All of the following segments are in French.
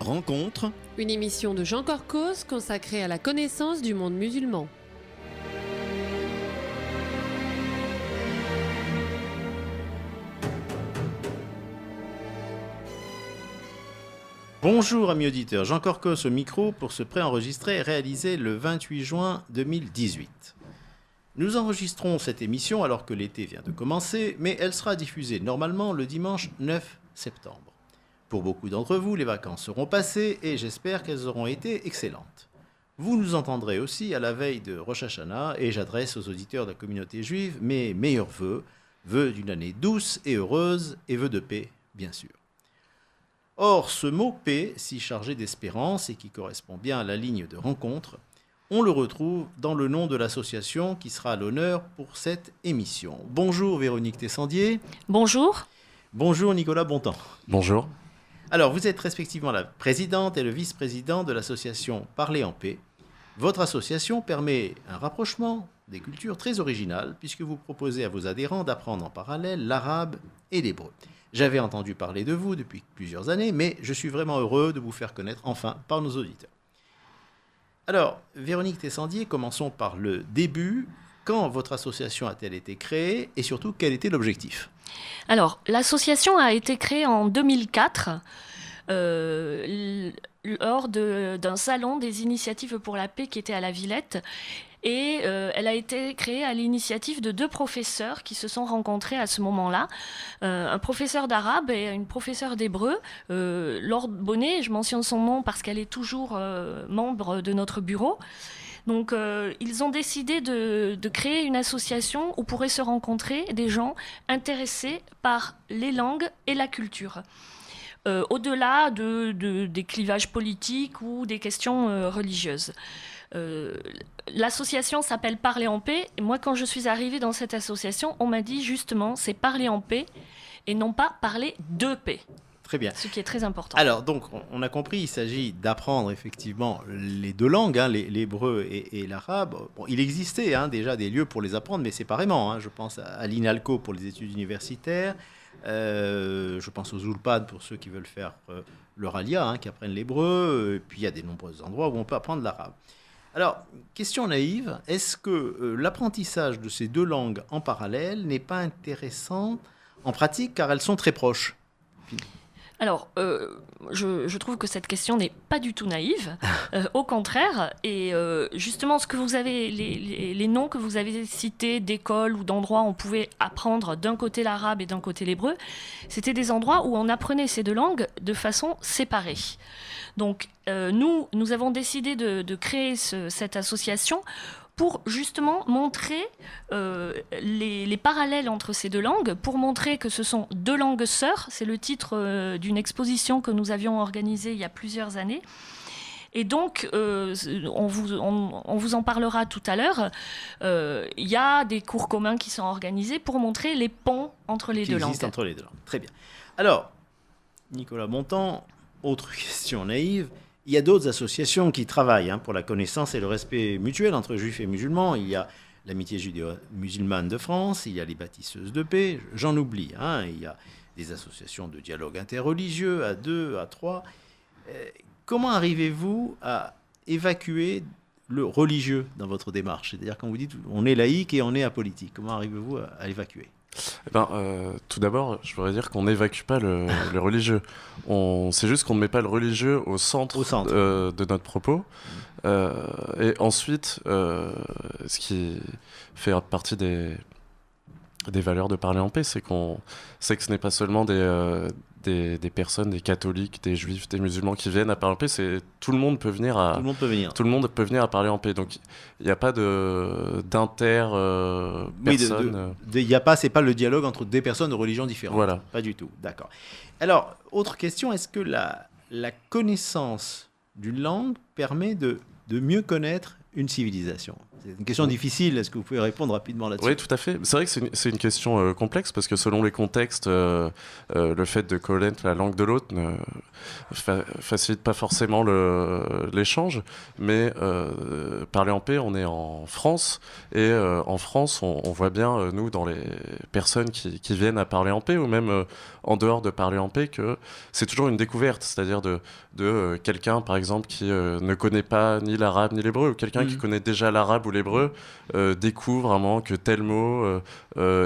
Rencontre, une émission de Jean Corcos consacrée à la connaissance du monde musulman. Bonjour amis auditeurs, Jean Corcos au micro pour ce préenregistré réalisé le 28 juin 2018. Nous enregistrons cette émission alors que l'été vient de commencer, mais elle sera diffusée normalement le dimanche 9 septembre. Pour beaucoup d'entre vous, les vacances seront passées et j'espère qu'elles auront été excellentes. Vous nous entendrez aussi à la veille de Rosh Hashanah et j'adresse aux auditeurs de la communauté juive mes meilleurs vœux d'une année douce et heureuse et vœux de paix, bien sûr. Or, ce mot paix, si chargé d'espérance et qui correspond bien à la ligne de rencontre, on le retrouve dans le nom de l'association qui sera à l'honneur pour cette émission. Bonjour Véronique Tessandier. Bonjour. Bonjour Nicolas Bontemps. Bonjour. Alors, vous êtes respectivement la présidente et le vice-président de l'association Parler en paix. Votre association permet un rapprochement des cultures très original puisque vous proposez à vos adhérents d'apprendre en parallèle l'arabe et l'hébreu. J'avais entendu parler de vous depuis plusieurs années, mais je suis vraiment heureux de vous faire connaître enfin par nos auditeurs. Alors, Véronique Tessandier, commençons par le début. Quand votre association a-t-elle été créée et surtout quel était l'objectif ? Alors, l'association a été créée en 2004 lors d'un salon des initiatives pour la paix qui était à la Villette. Et elle a été créée à l'initiative de deux professeurs qui se sont rencontrés à ce moment-là. Un professeur d'arabe et une professeure d'hébreu. Laure Bonnet, je mentionne son nom parce qu'elle est toujours membre de notre bureau. Donc, ils ont décidé de créer une association où pourraient se rencontrer des gens intéressés par les langues et la culture. Au-delà des clivages politiques ou des questions religieuses. L'association s'appelle Parler en paix. Et moi, quand je suis arrivée dans cette association, on m'a dit justement, c'est parler en paix et non pas parler de paix. Très bien. Ce qui est très important. Alors, donc, on a compris, il s'agit d'apprendre effectivement les deux langues, l'hébreu et l'arabe. Bon, il existait déjà des lieux pour les apprendre, mais séparément. Je pense à l'INALCO pour les études universitaires. Je pense aux Ulpad pour ceux qui veulent faire leur alia, qui apprennent l'hébreu. Puis il y a des nombreux endroits où on peut apprendre l'arabe. Alors, question naïve, est-ce que l'apprentissage de ces deux langues en parallèle n'est pas intéressant en pratique car elles sont très proches ? Alors, je trouve que cette question n'est pas du tout naïve, au contraire. Et justement, ce que vous avez, les noms que vous avez cités d'écoles ou d'endroits où on pouvait apprendre d'un côté l'arabe et d'un côté l'hébreu, c'était des endroits où on apprenait ces deux langues de façon séparée. Donc, nous avons décidé de créer cette association pour justement montrer les parallèles entre ces deux langues, pour montrer que ce sont deux langues sœurs. C'est le titre d'une exposition que nous avions organisée il y a plusieurs années. Et donc, on vous en parlera tout à l'heure. Il y a des cours communs qui sont organisés pour montrer les ponts entre les deux langues. Qui existent entre les deux langues. Très bien. Alors, Nicolas Bontemps, autre question naïve. Il y a d'autres associations qui travaillent pour la connaissance et le respect mutuel entre juifs et musulmans. Il y a l'Amitié judéo-musulmane de France, il y a les Bâtisseuses de paix, j'en oublie. Il y a des associations de dialogue interreligieux à 2, à 3. Comment arrivez-vous à évacuer le religieux dans votre démarche ? C'est-à-dire quand vous dites on est laïque et on est apolitique, comment arrivez-vous à l'évacuer ? Tout d'abord, je voudrais dire qu'on n'évacue pas le religieux. C'est juste qu'on ne met pas le religieux au centre. De notre propos. Et ensuite, ce qui fait partie des valeurs de Parler en paix, c'est que ce n'est pas seulement des personnes, des catholiques, des juifs, des musulmans qui viennent à Parler en paix, c'est tout le monde peut venir Tout le monde peut venir à Parler en paix. Donc il n'y a pas d'inter personne. C'est pas le dialogue entre des personnes de religions différentes. Voilà. Pas du tout. D'accord. Alors, autre question, est-ce que la connaissance d'une langue permet de mieux connaître une civilisation? C'est une question difficile, est-ce que vous pouvez répondre rapidement là-dessus? Oui, tout à fait. C'est vrai que c'est une question complexe parce que selon les contextes, le fait de connaître la langue de l'autre ne facilite pas forcément l'échange. Mais parler en paix, on est en France et en France, on voit bien, nous, dans les personnes qui viennent à parler en paix ou même en dehors de parler en paix, que c'est toujours une découverte, c'est-à-dire de quelqu'un, par exemple, qui ne connaît pas ni l'arabe ni l'hébreu, ou quelqu'un qui connaît déjà l'arabe ou l'hébreu, découvre vraiment que tel mot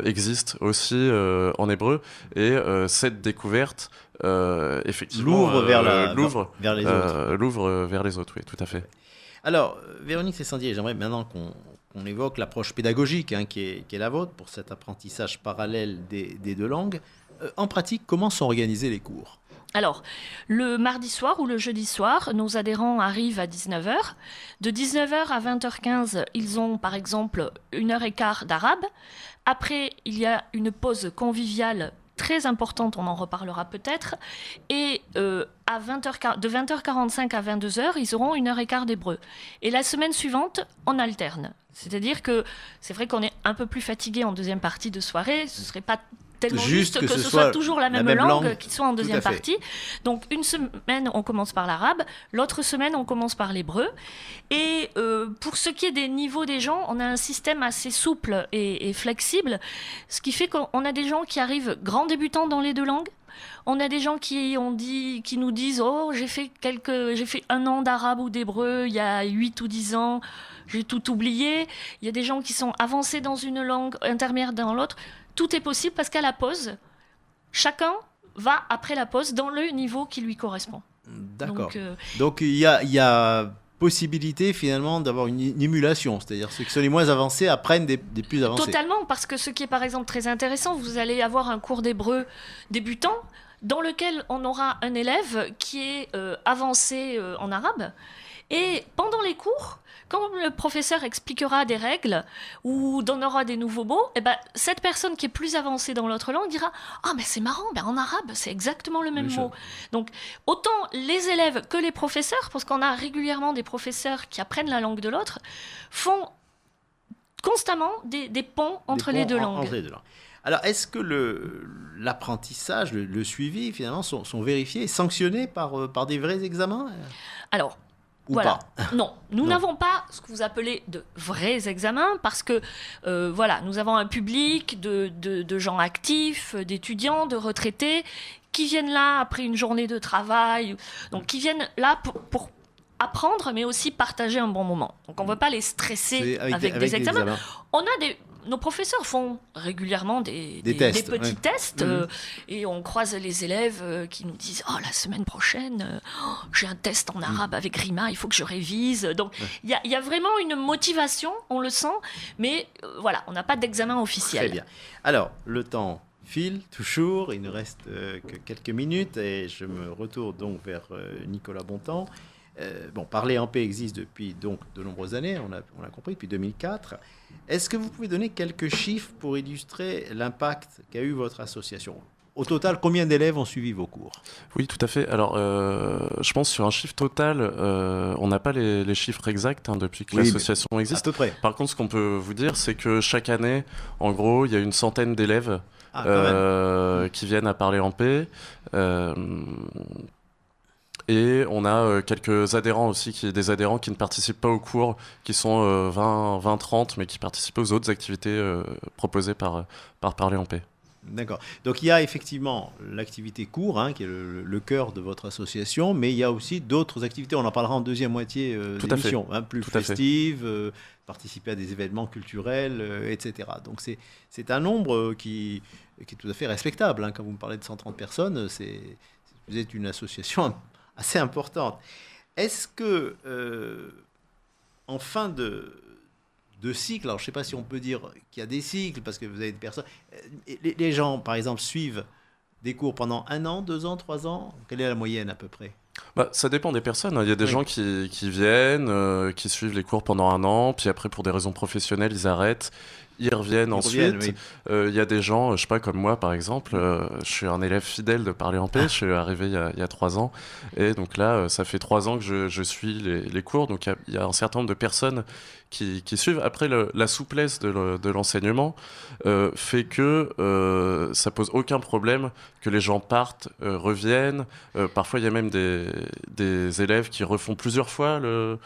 existe aussi en hébreu, et cette découverte effectivement l'ouvre vers les autres. L'ouvre vers les autres, oui, tout à fait. Alors, Véronique Cessandier, j'aimerais maintenant qu'on évoque l'approche pédagogique qui est la vôtre pour cet apprentissage parallèle des deux langues. En pratique, comment sont organisés les cours? Alors, le mardi soir ou le jeudi soir, nos adhérents arrivent à 19h. De 19h à 20h15, ils ont par exemple 1h15 d'arabe. Après, il y a une pause conviviale très importante, on en reparlera peut-être. Et de 20h45 à 22h, ils auront 1h15 d'hébreu. Et la semaine suivante, on alterne. C'est-à-dire que c'est vrai qu'on est un peu plus fatigué en deuxième partie de soirée. Ce ne serait pas tellement juste que ce soit toujours la même langue qui soit en deuxième partie. Donc une semaine, on commence par l'arabe, l'autre semaine, on commence par l'hébreu. Et pour ce qui est des niveaux des gens, on a un système assez souple et flexible, ce qui fait qu'on a des gens qui arrivent grands débutants dans les deux langues. On a des gens qui nous disent « Oh, j'ai fait 1 an d'arabe ou d'hébreu il y a 8 ou 10 ans, j'ai tout oublié. » Il y a des gens qui sont avancés dans une langue, intermédiaires dans l'autre. Tout est possible parce qu'à la pause, chacun va après la pause dans le niveau qui lui correspond. D'accord. Donc il y a possibilité finalement d'avoir une émulation, c'est-à-dire ceux qui sont les moins avancés apprennent des plus avancés. Totalement, parce que ce qui est par exemple très intéressant, vous allez avoir un cours d'hébreu débutant dans lequel on aura un élève qui est avancé en arabe. Et pendant les cours, quand le professeur expliquera des règles ou donnera des nouveaux mots, cette personne qui est plus avancée dans l'autre langue dira « Ah, mais c'est marrant, en arabe, c'est exactement le même mot. » Donc, autant les élèves que les professeurs, parce qu'on a régulièrement des professeurs qui apprennent la langue de l'autre, font constamment des ponts entre les deux langues. Alors, est-ce que l'apprentissage, le suivi, finalement, sont vérifiés et sanctionnés par des vrais examens? Alors, voilà. Non, nous n'avons pas ce que vous appelez de vrais examens parce que nous avons un public de gens actifs, d'étudiants, de retraités qui viennent là après une journée de travail, donc qui viennent là pour apprendre mais aussi partager un bon moment. Donc on ne veut pas les stresser avec des examens. Nos professeurs font régulièrement des petits tests et on croise les élèves qui nous disent « Oh, la semaine prochaine, j'ai un test en arabe avec Rima, il faut que je révise. » Donc, il y a vraiment une motivation, on le sent, mais on n'a pas d'examen officiel. Très bien. Alors, le temps file toujours, il ne reste que quelques minutes et je me retourne donc vers Nicolas Bontemps. Parler en paix existe depuis donc de nombreuses années, on l'a compris, depuis 2004. Est-ce que vous pouvez donner quelques chiffres pour illustrer l'impact qu'a eu votre association? Au total, combien d'élèves ont suivi vos cours? Oui, tout à fait. Alors, je pense sur un chiffre total, on n'a pas les chiffres exacts depuis que l'association existe. À peu près. Par contre, ce qu'on peut vous dire, c'est que chaque année, en gros, il y a une centaine d'élèves qui viennent à parler en paix. Et on a quelques adhérents aussi, des adhérents qui ne participent pas aux cours, qui sont 20-30, mais qui participent aux autres activités proposées par Parler en paix. D'accord. Donc il y a effectivement l'activité cours, qui est le cœur de votre association, mais il y a aussi d'autres activités, on en parlera en deuxième moitié d'émission, plus festives, participer à des événements culturels, etc. Donc c'est un nombre qui est tout à fait respectable. Quand vous me parlez de 130 personnes, vous êtes une association assez importante. Est-ce que, en fin de cycle, alors je ne sais pas si on peut dire qu'il y a des cycles, parce que vous avez des personnes, les gens, par exemple, suivent des cours pendant 1 an, 2 ans, 3 ans? Quelle est la moyenne à peu près? Ça dépend des personnes. Il y a des gens qui viennent, qui suivent les cours pendant 1 an, puis après, pour des raisons professionnelles, ils arrêtent. ils reviennent ensuite. Oui. Y a des gens, je sais pas, comme moi par exemple, je suis un élève fidèle de Parler en Paix, je suis arrivé il y a 3 ans, et donc là, ça fait 3 ans que je suis les cours, donc il y a un certain nombre de personnes qui suivent. Après, la souplesse de l'enseignement fait que ça pose aucun problème que les gens partent, reviennent. Parfois, il y a même des élèves qui refont plusieurs fois le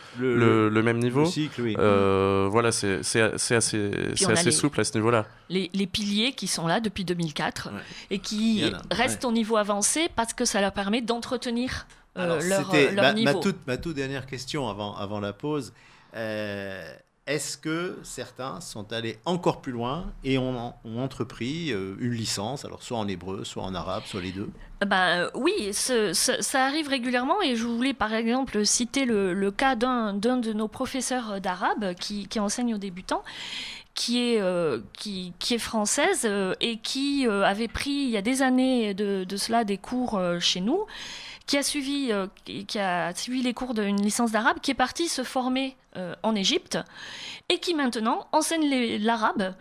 même niveau. Le cycle, oui. Voilà, c'est assez souple à ce niveau-là. Les piliers qui sont là depuis 2004 et qui restent au niveau avancé parce que ça leur permet d'entretenir leur niveau. Ma toute dernière question avant la pause. Est-ce que certains sont allés encore plus loin et ont entrepris une licence, alors soit en hébreu, soit en arabe, soit les deux? Oui, ça arrive régulièrement, et je voulais par exemple citer le cas d'un de nos professeurs d'arabe qui enseigne aux débutants, qui est française et qui avait pris il y a des années de cela des cours chez nous, qui a suivi les cours d'une licence d'arabe, qui est partie se former en Égypte et qui maintenant enseigne l'arabe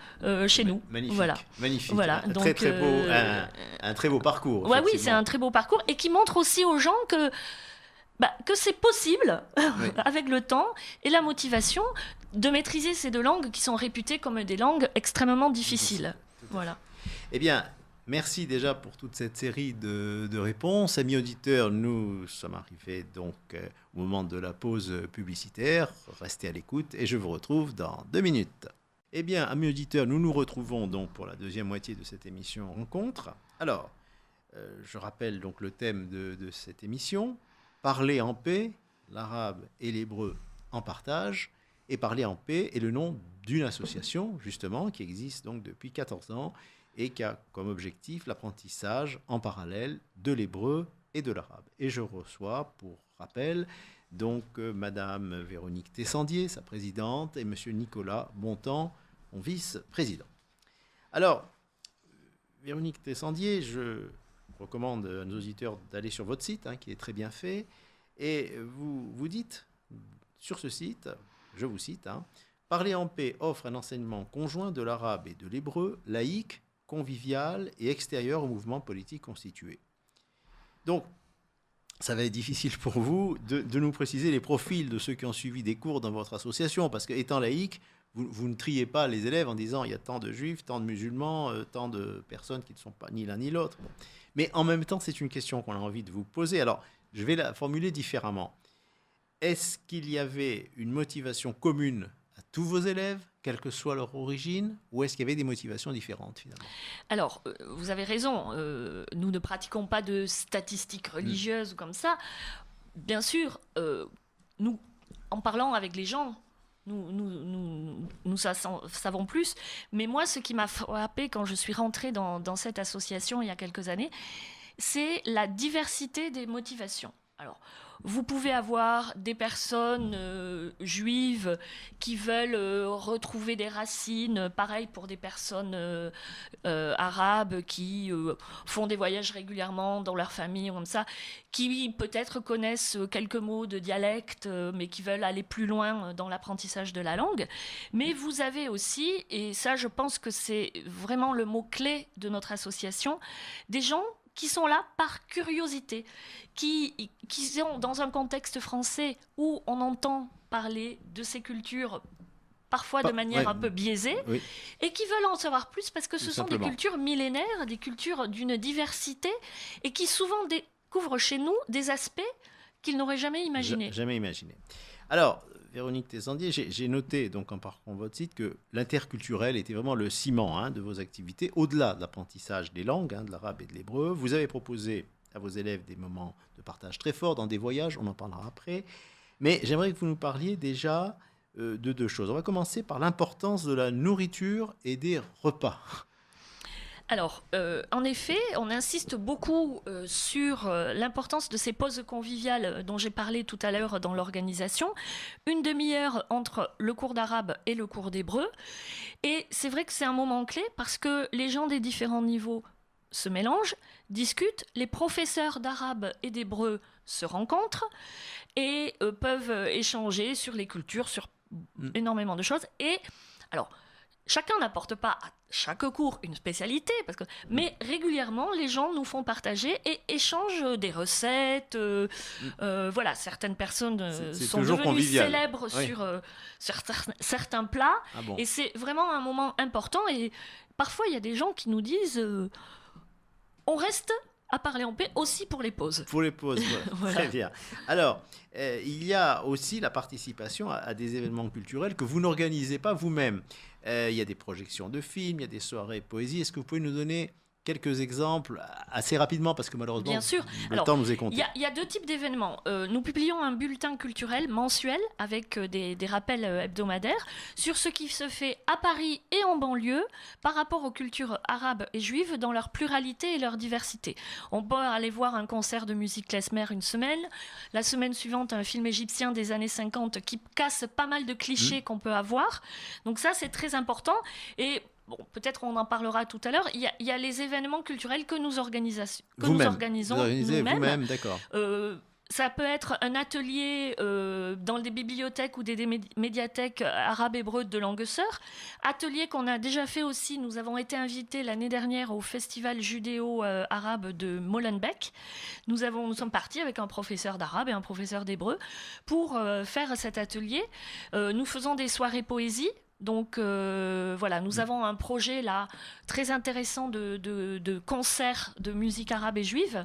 chez nous. Magnifique. Magnifique. Voilà. Un Donc, très beau parcours. Oui, c'est un très beau parcours, et qui montre aussi aux gens que c'est possible, avec le temps et la motivation, de maîtriser ces 2 langues qui sont réputées comme des langues extrêmement difficiles. Voilà. Eh bien, merci déjà pour toute cette série de réponses. Amis auditeurs, nous sommes arrivés donc au moment de la pause publicitaire. Restez à l'écoute et je vous retrouve dans 2 minutes. Eh bien, amis auditeurs, nous nous retrouvons donc pour la deuxième moitié de cette émission Rencontre. Alors, je rappelle donc le thème de cette émission. Parler en paix, l'arabe et l'hébreu en partage. Et Parler en paix est le nom d'une association, justement, qui existe donc depuis 14 ans et qui a comme objectif l'apprentissage en parallèle de l'hébreu et de l'arabe. Et je reçois, pour rappel, donc Madame Véronique Tessandier, sa présidente, et Monsieur Nicolas Bontemps, mon vice-président. Alors, Véronique Tessandier, je recommande à nos auditeurs d'aller sur votre site, qui est très bien fait, et vous dites sur ce site, je vous cite, Parler en paix offre un enseignement conjoint de l'arabe et de l'hébreu, laïque, convivial et extérieur au mouvement politique constitué. Donc, ça va être difficile pour vous de nous préciser les profils de ceux qui ont suivi des cours dans votre association, parce qu'étant laïque, vous ne triez pas les élèves en disant il y a tant de juifs, tant de musulmans, tant de personnes qui ne sont pas ni l'un ni l'autre. Bon. Mais en même temps, c'est une question qu'on a envie de vous poser. Alors, je vais la formuler différemment. Est-ce qu'il y avait une motivation commune à tous vos élèves, quelle que soit leur origine, ou est-ce qu'il y avait des motivations différentes finalement? Alors, vous avez raison, nous ne pratiquons pas de statistiques religieuses ou comme ça. Bien sûr, nous, en parlant avec les gens, nous savons plus. Mais moi, ce qui m'a frappé quand je suis rentrée dans cette association il y a quelques années, c'est la diversité des motivations. Alors, vous pouvez avoir des personnes juives qui veulent retrouver des racines, pareil pour des personnes arabes qui font des voyages régulièrement dans leur famille ou comme ça, qui peut-être connaissent quelques mots de dialecte, mais qui veulent aller plus loin dans l'apprentissage de la langue. Mais vous avez aussi, et ça je pense que c'est vraiment le mot-clé de notre association, des gens qui sont là par curiosité, qui sont dans un contexte français où on entend parler de ces cultures parfois de manière un peu biaisée, et qui veulent en savoir plus parce que ce sont des cultures millénaires, des cultures d'une diversité, et qui souvent découvrent chez nous des aspects qu'ils n'auraient jamais imaginés. Jamais imaginé. Alors, Véronique Tessandier, j'ai noté donc en parcourant votre site que l'interculturel était vraiment le ciment de vos activités, au-delà de l'apprentissage des langues, de l'arabe et de l'hébreu. Vous avez proposé à vos élèves des moments de partage très forts dans des voyages, on en parlera après. Mais j'aimerais que vous nous parliez déjà de 2 choses. On va commencer par l'importance de la nourriture et des repas. Alors, en effet, on insiste beaucoup sur l'importance de ces pauses conviviales dont j'ai parlé tout à l'heure dans l'organisation. 1 demi-heure entre le cours d'arabe et le cours d'hébreu. Et c'est vrai que c'est un moment clé parce que les gens des différents niveaux se mélangent, discutent, les professeurs d'arabe et d'hébreu se rencontrent et peuvent échanger sur les cultures, sur énormément de choses. Et alors, chacun n'apporte pas à chaque cours une spécialité, mais régulièrement, les gens nous font partager et échangent des recettes. Voilà, certaines personnes sont devenues convivial. célèbres sur certains plats. Ah bon. Et c'est vraiment un moment important. Et parfois, il y a des gens qui nous disent on reste à parler en paix aussi pour les pauses. Pour les pauses, voilà. Très bien. Alors, il y a aussi la participation à des événements culturels que vous n'organisez pas vous-même. Il y a des projections de films, il y a des soirées poésie. Est-ce que vous pouvez nous donner quelques exemples assez rapidement, parce que malheureusement, bien sûr. Le temps nous est compté. Il y a deux types d'événements. Nous publions un bulletin culturel mensuel avec des rappels hebdomadaires sur ce qui se fait à Paris et en banlieue par rapport aux cultures arabes et juives dans leur pluralité et leur diversité. On peut aller voir un concert de musique klezmer une semaine, la semaine suivante un film égyptien des années 50 qui casse pas mal de clichés qu'on peut avoir. Donc ça, c'est très important. Et bon, peut-être on en parlera tout à l'heure. Il y a les événements culturels que nous organisons nous-mêmes. Vous-même, d'accord. Ça peut être un atelier dans des bibliothèques ou des médiathèques arabes-hébreux de Langueseur. Atelier qu'on a déjà fait aussi. Nous avons été invités l'année dernière au festival judéo-arabe de Molenbeek. Nous sommes partis avec un professeur d'arabe et un professeur d'hébreu pour faire cet atelier. Nous faisons des soirées poésie. Donc voilà, nous avons un projet là très intéressant de concert de musique arabe et juive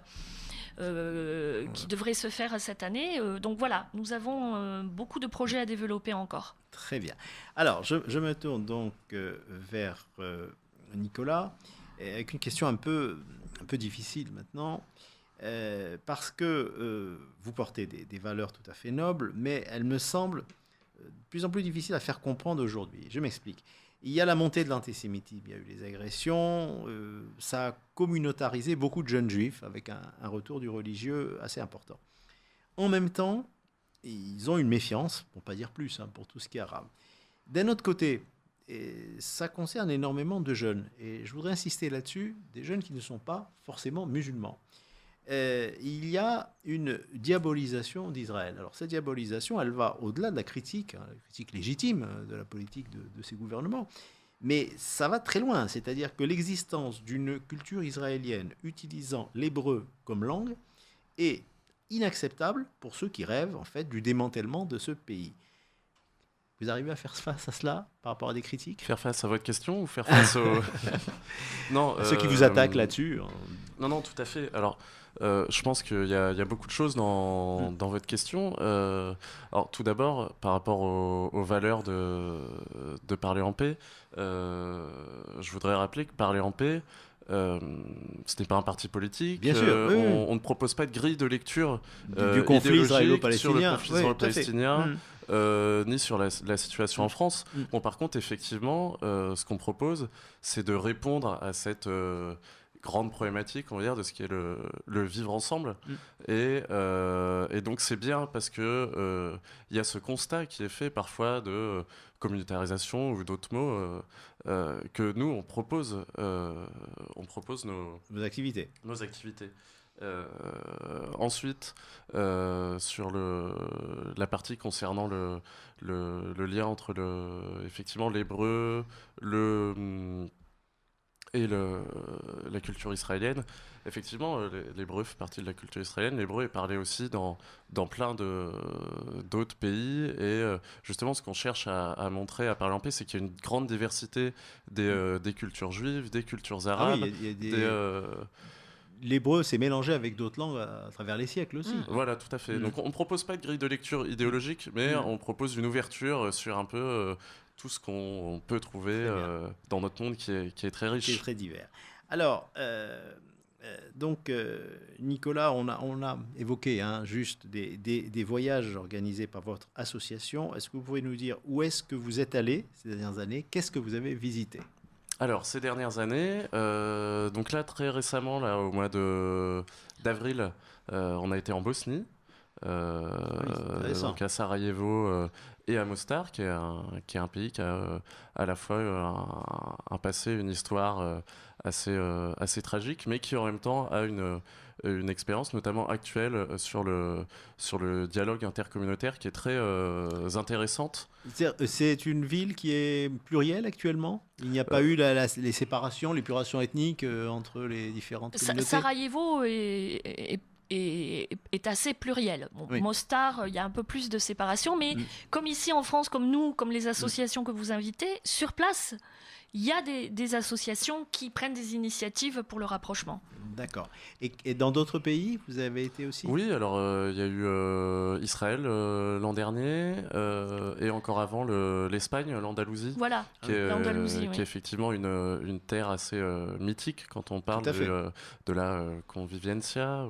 qui devrait se faire cette année. Donc voilà, nous avons beaucoup de projets à développer encore. Très bien. Alors, je me tourne donc vers Nicolas avec une question un peu difficile maintenant. Parce que vous portez des valeurs tout à fait nobles, mais elles me semblent de plus en plus difficile à faire comprendre aujourd'hui. Je m'explique. Il y a la montée de l'antisémitisme, il y a eu les agressions, ça a communautarisé beaucoup de jeunes juifs avec un retour du religieux assez important. En même temps, ils ont une méfiance, pour ne pas dire plus, pour tout ce qui est arabe. D'un autre côté, ça concerne énormément de jeunes, et je voudrais insister là-dessus, des jeunes qui ne sont pas forcément musulmans. Il y a une diabolisation d'Israël. Alors cette diabolisation, elle va au-delà de la critique légitime de la politique de ces gouvernements, mais ça va très loin. C'est-à-dire que l'existence d'une culture israélienne utilisant l'hébreu comme langue est inacceptable pour ceux qui rêvent en fait du démantèlement de ce pays. Vous arrivez à faire face à cela par rapport à des critiques ? Faire face à votre question ou faire face aux... Non, ceux qui vous attaquent là-dessus. Non, tout à fait. Alors, je pense qu'il y a beaucoup de choses dans votre question. Alors, tout d'abord, par rapport aux valeurs de Parler en paix, je voudrais rappeler que Parler en paix, ce n'est pas un parti politique. Bien sûr, on ne propose pas de grille de lecture du conflit israélo-palestinien. Sur le conflit israélo-palestinien. Ni sur la situation en France. Bon, par contre, effectivement, ce qu'on propose, c'est de répondre à cette grande problématique, on va dire, de ce qui est le vivre ensemble. Et donc, c'est bien parce que il y a ce constat qui est fait parfois de communautarisation ou d'autres mots que nous, on propose nos activités. Ensuite, sur la partie concernant le lien entre effectivement l'hébreu et la culture israélienne, effectivement, l'hébreu fait partie de la culture israélienne. L'hébreu est parlé aussi dans plein d'autres pays. Et justement, ce qu'on cherche à montrer, à Parler en paix, c'est qu'il y a une grande diversité des cultures juives, des cultures arabes. Ah oui, il y a l'hébreu s'est mélangé avec d'autres langues à travers les siècles aussi. Voilà, tout à fait. Donc on ne propose pas de grille de lecture idéologique, mais on propose une ouverture sur un peu tout ce qu'on peut trouver dans notre monde qui est très riche. Qui est très divers. Alors, donc, Nicolas, on a évoqué juste des voyages organisés par votre association. Est-ce que vous pouvez nous dire où est-ce que vous êtes allé ces dernières années ? Qu'est-ce que vous avez visité ? Alors, ces dernières années, donc là, très récemment, là, au mois d'avril, on a été en Bosnie, donc à Sarajevo et à Mostar, qui est un pays qui a à la fois un passé, une histoire assez tragique, mais qui en même temps a une expérience notamment actuelle sur le dialogue intercommunautaire qui est très intéressante. C'est une ville qui est plurielle actuellement? Il n'y a pas eu les séparations, l'épuration ethnique entre les différentes communautés? Sarajevo est assez pluriel. Bon, oui. Mostar, il y a un peu plus de séparation, mais comme ici en France, comme nous, comme les associations que vous invitez, sur place, il y a des associations qui prennent des initiatives pour le rapprochement. D'accord. Et dans d'autres pays, vous avez été aussi? Oui, alors il y a eu Israël l'an dernier, et encore avant l'Espagne, l'Andalousie. Voilà, qui est effectivement une terre assez mythique quand on parle de la convivencia.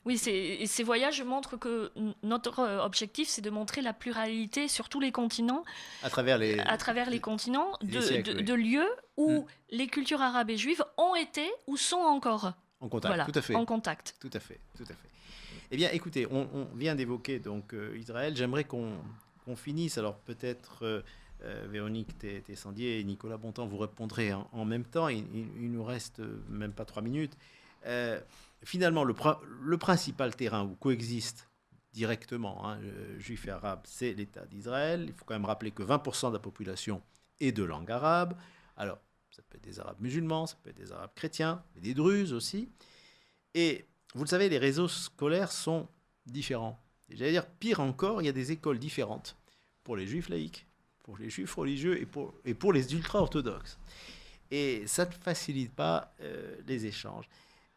Oui, ces voyages montrent que notre objectif, c'est de montrer la pluralité sur tous les continents, à travers les continents, de lieux où les cultures arabes et juives ont été ou sont encore en contact. Tout à fait. En contact. Tout à fait. Eh bien, écoutez, on vient d'évoquer donc Israël. J'aimerais qu'on finisse. Alors peut-être Véronique Tessandier et Nicolas Bontemps, vous répondrez en même temps. Il nous reste même pas 3 minutes. Finalement, le principal terrain où coexistent directement juifs et arabes, c'est l'État d'Israël. Il faut quand même rappeler que 20% de la population est de langue arabe. Alors, ça peut être des arabes musulmans, ça peut être des arabes chrétiens, mais des druzes aussi. Et vous le savez, les réseaux scolaires sont différents. Et j'allais dire, pire encore, il y a des écoles différentes pour les juifs laïcs, pour les juifs religieux et pour les ultra-orthodoxes. Et ça ne facilite pas les échanges.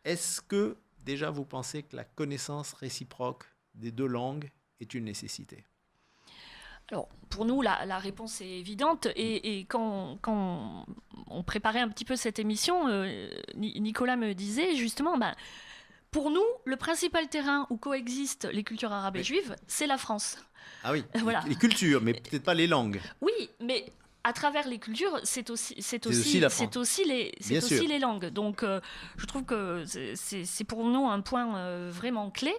Est-ce que, déjà, vous pensez que la connaissance réciproque des 2 langues est une nécessité? Alors, pour nous, la réponse est évidente. Et quand on préparait un petit peu cette émission, Nicolas me disait justement, pour nous, le principal terrain où coexistent les cultures arabes et juives, c'est la France. Ah oui, voilà. Les cultures, mais peut-être pas les langues. Oui, mais à travers les cultures, c'est aussi les langues. Donc, je trouve que c'est pour nous un point vraiment clé.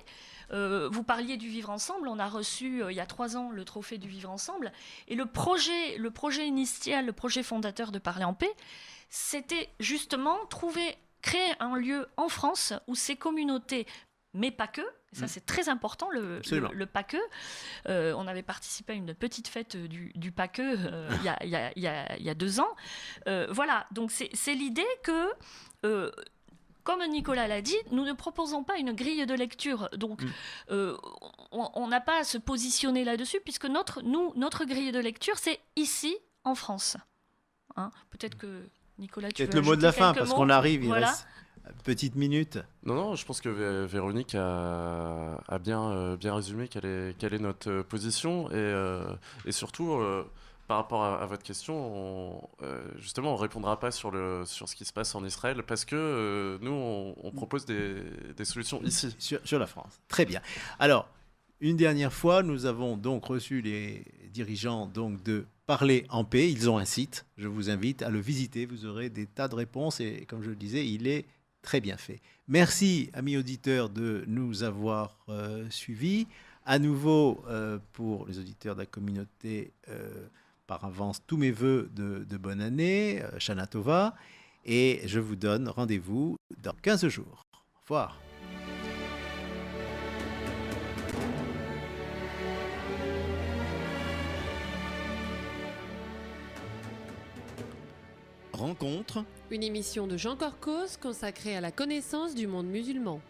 Vous parliez du vivre ensemble. On a reçu il y a 3 ans le trophée du vivre ensemble. Et le projet initial, le projet fondateur de Parler en paix, c'était justement créer un lieu en France où ces communautés, mais pas que, ça c'est très important, le pas que. On avait participé à une petite fête du pas que il y a 2 ans. Voilà, donc c'est l'idée que, comme Nicolas l'a dit, nous ne proposons pas une grille de lecture. Donc on n'a pas à se positionner là-dessus, puisque notre grille de lecture, c'est ici, en France. Peut-être que Nicolas, tu veux le mot de la fin, parce qu'on arrive, il voilà. reste une petite minute. Non, je pense que Véronique a bien résumé quelle est notre position. Et surtout, par rapport à votre question, justement, on ne répondra pas sur ce qui se passe en Israël, parce que nous, on propose des solutions ici. Sur la France. Très bien. Alors, une dernière fois, nous avons donc reçu les dirigeants donc, de Parler en paix. Ils ont un site. Je vous invite à le visiter. Vous aurez des tas de réponses. Et comme je le disais, il est très bien fait. Merci, amis auditeurs, de nous avoir suivis. À nouveau, pour les auditeurs de la communauté, par avance, tous mes voeux de bonne année. Shana Tova. Et je vous donne rendez-vous dans 15 jours. Au revoir. Rencontre. Une émission de Jean Corcos consacrée à la connaissance du monde musulman.